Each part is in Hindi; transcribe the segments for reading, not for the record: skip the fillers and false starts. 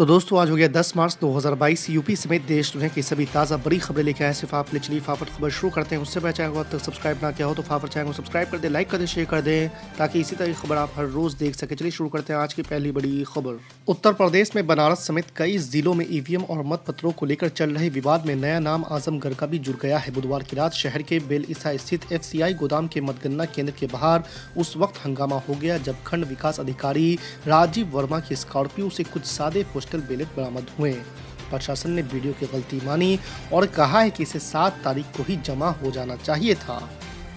तो दोस्तों आज हो गया 10 मार्च 2022। यूपी समेत देश दुनिया की सभी ताज़ा बड़ी खबरें लेके आए सिर्फ आप। चलिए फटाफट खबर शुरू करते हैं। उससे पहले चैनल को अब तक सब्सक्राइब ना किया हो तो फटाफट चैनल को सब्सक्राइब कर दें, लाइक कर दें, शेयर कर दें ताकि इसी तरह की खबर आप हर रोज देख सकें। चलिए शुरू करते हैं आज की पहली बड़ी खबर। उत्तर प्रदेश में बनारस समेत कई जिलों में ईवीएम और मतपत्रों को लेकर चल रहे विवाद में नया नाम आजमगढ़ का भी जुड़ गया है। बुधवार की रात शहर के बेलईसा स्थित FCI गोदाम के मतगणना केंद्र के बाहर उस वक्त हंगामा हो गया जब खंड विकास अधिकारी राजीव वर्मा की स्कॉर्पियो से कुछ सादे पोस्टल बैलेट बरामद हुए। प्रशासन ने वीडियो की गलती मानी और कहा है कि इसे 7 तारीख को ही जमा हो जाना चाहिए था।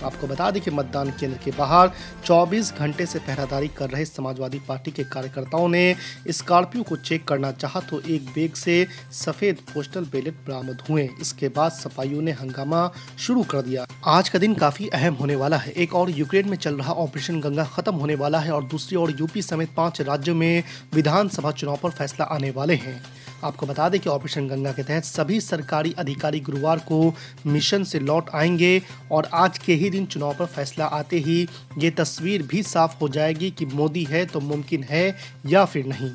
आपको बता दें कि मतदान केंद्र के बाहर 24 घंटे से पहरादारी कर रहे समाजवादी पार्टी के कार्यकर्ताओं ने स्कॉर्पियो को चेक करना चाहा तो एक बैग से सफेद पोस्टल बैलेट बरामद हुए। इसके बाद सपाइयों ने हंगामा शुरू कर दिया। आज का दिन काफी अहम होने वाला है। एक और यूक्रेन में चल रहा ऑपरेशन गंगा खत्म होने वाला है और दूसरी ओर यूपी समेत 5 राज्यों में विधानसभा चुनाव पर फैसला आने वाले हैं। आपको बता दें कि ऑपरेशन गंगा के तहत सभी सरकारी अधिकारी गुरुवार को मिशन से लौट आएंगे और आज के ही दिन चुनाव पर फैसला आते ही ये तस्वीर भी साफ हो जाएगी कि मोदी है तो मुमकिन है या फिर नहीं।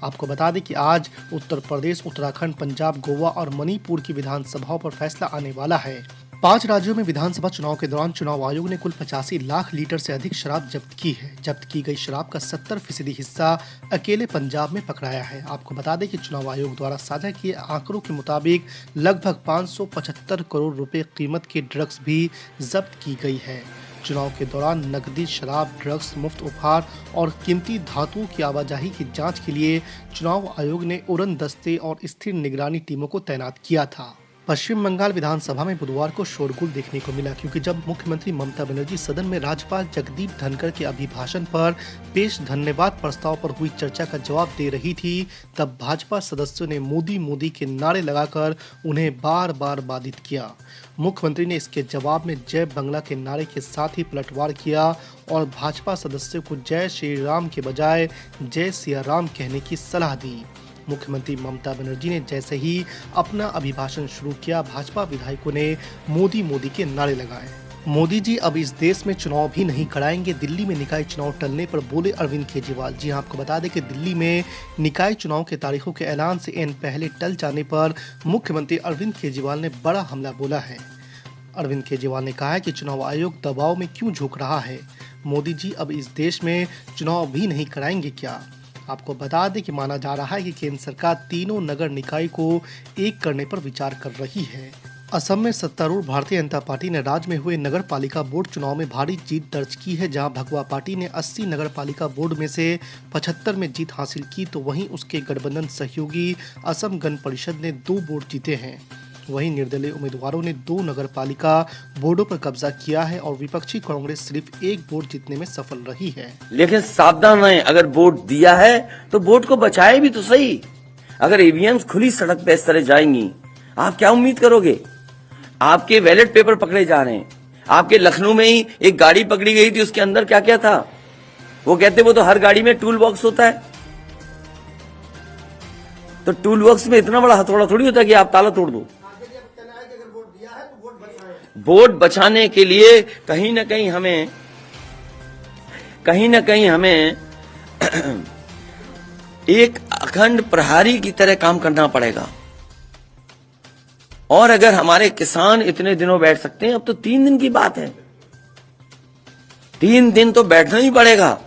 आपको बता दें कि आज उत्तर प्रदेश, उत्तराखंड, पंजाब, गोवा और मणिपुर की विधानसभाओं पर फैसला आने वाला है। 5 राज्यों में विधानसभा चुनाव के दौरान चुनाव आयोग ने कुल 85 लाख लीटर से अधिक शराब जब्त की है। जब्त की गई शराब का 70% हिस्सा अकेले पंजाब में पकड़ाया है। आपको बता दें कि चुनाव आयोग द्वारा साझा किए आंकड़ों के मुताबिक लगभग 575 करोड़ रुपए कीमत की ड्रग्स भी जब्त की गई है। चुनाव के दौरान नकदी, शराब, ड्रग्स, मुफ्त उपहार और कीमती धातुओं की आवाजाही की जांच के लिए चुनाव आयोग ने उड़न दस्ते और स्थिर निगरानी टीमों को तैनात किया था। पश्चिम बंगाल विधानसभा में बुधवार को शोरगुल देखने को मिला क्योंकि जब मुख्यमंत्री ममता बनर्जी सदन में राज्यपाल जगदीप धनखड़ के अभिभाषण पर पेश धन्यवाद प्रस्ताव पर हुई चर्चा का जवाब दे रही थी तब भाजपा सदस्यों ने मोदी मोदी के नारे लगाकर उन्हें बार बार बाधित किया। मुख्यमंत्री ने इसके जवाब में जय बंगला के नारे के साथ ही पलटवार किया और भाजपा सदस्यों को जय श्री राम के बजाय जय सिया राम कहने की सलाह दी। मुख्यमंत्री ममता बनर्जी ने जैसे ही अपना अभिभाषण शुरू किया, भाजपा विधायकों ने मोदी मोदी के नारे लगाए। मोदी जी अब इस देश में चुनाव भी नहीं कराएंगे, दिल्ली में निकाय चुनाव टलने पर बोले अरविंद केजरीवाल। जी हां, आपको बता दें कि दिल्ली में निकाय चुनाव के तारीखों के ऐलान से एन पहले टल जाने पर मुख्यमंत्री अरविंद केजरीवाल ने बड़ा हमला बोला है। अरविंद केजरीवाल ने कहा है कि चुनाव आयोग दबाव में क्यों झोंक रहा है, मोदी जी अब इस देश में चुनाव भी नहीं कराएंगे क्या। आपको बता दें कि माना जा रहा है कि केंद्र सरकार तीनों नगर निकाय को एक करने पर विचार कर रही है। असम में सत्तारूढ़ भारतीय जनता पार्टी ने राज्य में हुए नगर पालिका बोर्ड चुनाव में भारी जीत दर्ज की है। जहां भगवा पार्टी ने 80 नगर पालिका बोर्ड में से 75 में जीत हासिल की तो वहीं उसके गठबंधन सहयोगी असम गण परिषद ने 2 बोर्ड जीते हैं। वहीं निर्दलीय उम्मीदवारों ने 2 नगर पालिका बोर्डों पर कब्जा किया है और विपक्षी कांग्रेस सिर्फ 1 बोर्ड जीतने में सफल रही है। लेकिन सावधान रहें, अगर वोट दिया है तो वोट को बचाए भी तो सही। अगर ईवीएम्स खुली सड़क पे इस तरह जाएंगी, आप क्या उम्मीद करोगे। आपके बैलेट पेपर पकड़े जा रहे हैं। आपके लखनऊ में ही एक गाड़ी पकड़ी गई थी, उसके अंदर क्या क्या था। वो कहते वो तो हर गाड़ी में टूल बॉक्स होता है, तो टूल बॉक्स में इतना बड़ा हथौड़ा थोड़ी होता है कि आप ताला तोड़ दो। वोट बचाने के लिए कहीं ना कहीं हमें एक अखंड प्रहरी की तरह काम करना पड़ेगा। और अगर हमारे किसान इतने दिनों बैठ सकते हैं, अब तो 3 दिन की बात है, 3 दिन तो बैठना ही पड़ेगा,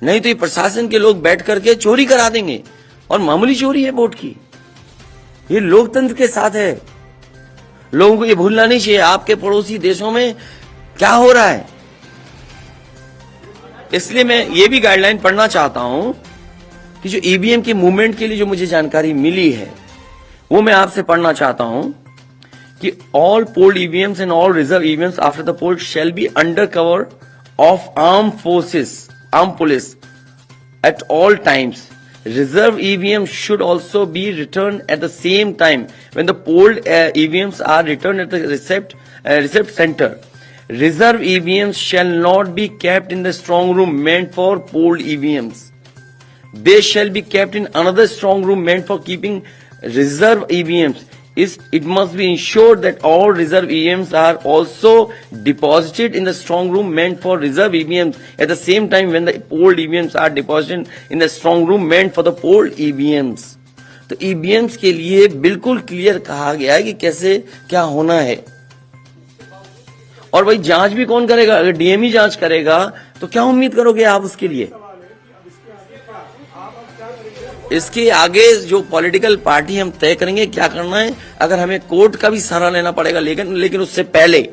नहीं तो ये प्रशासन के लोग बैठ करके चोरी करा देंगे। और मामूली चोरी है वोट की, ये लोकतंत्र के साथ है। लोगों को ये भूलना नहीं चाहिए आपके पड़ोसी देशों में क्या हो रहा है। इसलिए मैं ये भी गाइडलाइन पढ़ना चाहता हूं कि जो ईवीएम के मूवमेंट के लिए जो मुझे जानकारी मिली है वो मैं आपसे पढ़ना चाहता हूं कि all polled EVMs and all reserve EVMs after the poll shall be under cover of arm police at all times. Reserve EVMs should also be returned at the same time when the polled EVMs are returned at the receipt center. Reserve EVMs shall not be kept in the strong room meant for polled EVMs. They shall be kept in another strong room meant for keeping reserve EVMs. It must be ensured that all reserve EVMs are also deposited in the strong room meant for reserve EVMs at the same time when the polled EVMs are deposited in the strong room meant for the polled EVMs. तो ईवीएम्स के लिए बिल्कुल क्लियर कहा गया है कि कैसे क्या होना है। और भाई जांच भी कौन करेगा? अगर डीएम जांच करेगा तो क्या उम्मीद करोगे आप उसके लिए? इसके आगे जो पॉलिटिकल पार्टी हम तय करेंगे क्या करना है। अगर हमें कोर्ट का भी सहारा लेना पड़ेगा, लेकिन उससे पहले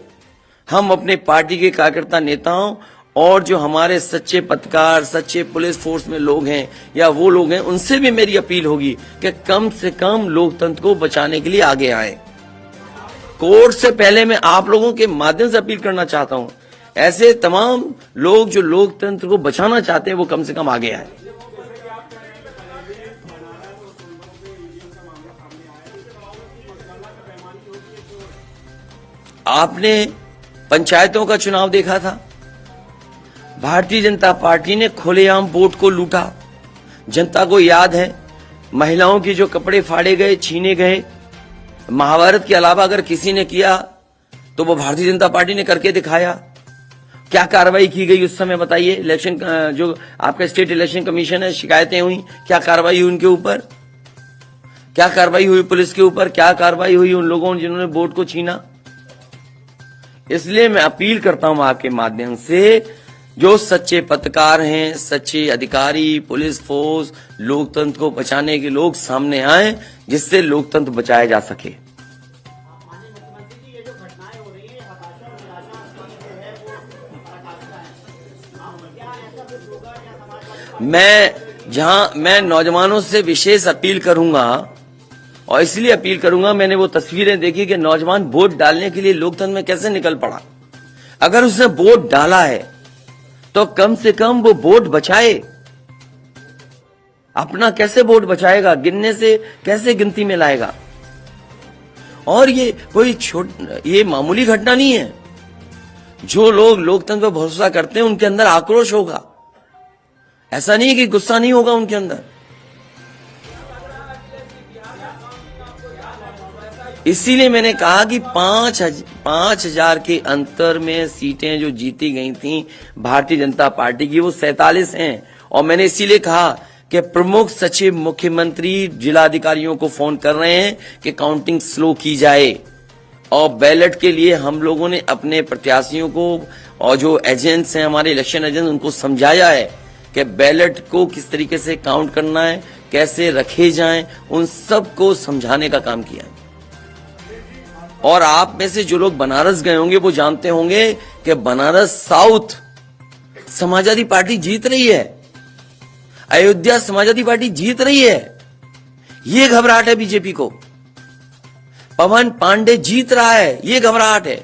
हम अपने पार्टी के कार्यकर्ता, नेताओं और जो हमारे सच्चे पत्रकार, सच्चे पुलिस फोर्स में लोग हैं या वो लोग हैं, उनसे भी मेरी अपील होगी कि कम से कम लोकतंत्र को बचाने के लिए आगे आए। कोर्ट से पहले मैं आप लोगों के माध्यम से अपील करना चाहता हूं, ऐसे तमाम लोग जो लोकतंत्र को बचाना चाहते हैं वो कम से कम आगे आए। आपने पंचायतों का चुनाव देखा था, भारतीय जनता पार्टी ने खुलेआम वोट को लूटा। जनता को याद है महिलाओं के जो कपड़े फाड़े गए, छीने गए, महाभारत के अलावा अगर किसी ने किया तो वो भारतीय जनता पार्टी ने करके दिखाया। क्या कार्रवाई की गई उस समय बताइए? इलेक्शन जो आपका स्टेट इलेक्शन कमीशन है, शिकायतें हुई, क्या कार्रवाई हुई उनके ऊपर? क्या कार्रवाई हुई पुलिस के ऊपर? क्या कार्रवाई हुई उन लोगों जिन्होंने वोट को छीना? इसलिए मैं अपील करता हूं आपके माध्यम से, जो सच्चे पत्रकार हैं, सच्चे अधिकारी, पुलिस फोर्स, लोकतंत्र को बचाने के लोग सामने आए, जिससे लोकतंत्र बचाया जा सके। मैं नौजवानों से विशेष अपील करूंगा, और इसलिए अपील करूंगा, मैंने वो तस्वीरें देखी कि नौजवान वोट डालने के लिए लोकतंत्र में कैसे निकल पड़ा। अगर उसने वोट डाला है तो कम से कम वो वोट बचाए। अपना कैसे वोट बचाएगा? गिनने से कैसे गिनती में लाएगा? और ये कोई ये मामूली घटना नहीं है। जो लोग लोकतंत्र पर भरोसा करते हैं उनके अंदर आक्रोश होगा, ऐसा नहीं है कि गुस्सा नहीं होगा उनके अंदर। इसीलिए मैंने कहा कि 5,000 के अंतर में सीटें जो जीती गई थी भारतीय जनता पार्टी की, वो 47 हैं। और मैंने इसीलिए कहा कि प्रमुख सचिव, मुख्यमंत्री, जिलाधिकारियों को फोन कर रहे हैं कि काउंटिंग स्लो की जाए। और बैलेट के लिए हम लोगों ने अपने प्रत्याशियों को और जो एजेंट्स हैं, हमारे इलेक्शन एजेंट, उनको समझाया है कि बैलेट को किस तरीके से काउंट करना है, कैसे रखे जाएं, उन सबको समझाने का काम किया। और आप में से जो लोग बनारस गए होंगे वो जानते होंगे कि बनारस साउथ समाजवादी पार्टी जीत रही है, अयोध्या समाजवादी पार्टी जीत रही है। ये घबराहट है बीजेपी को। पवन पांडे जीत रहा है, ये घबराहट है।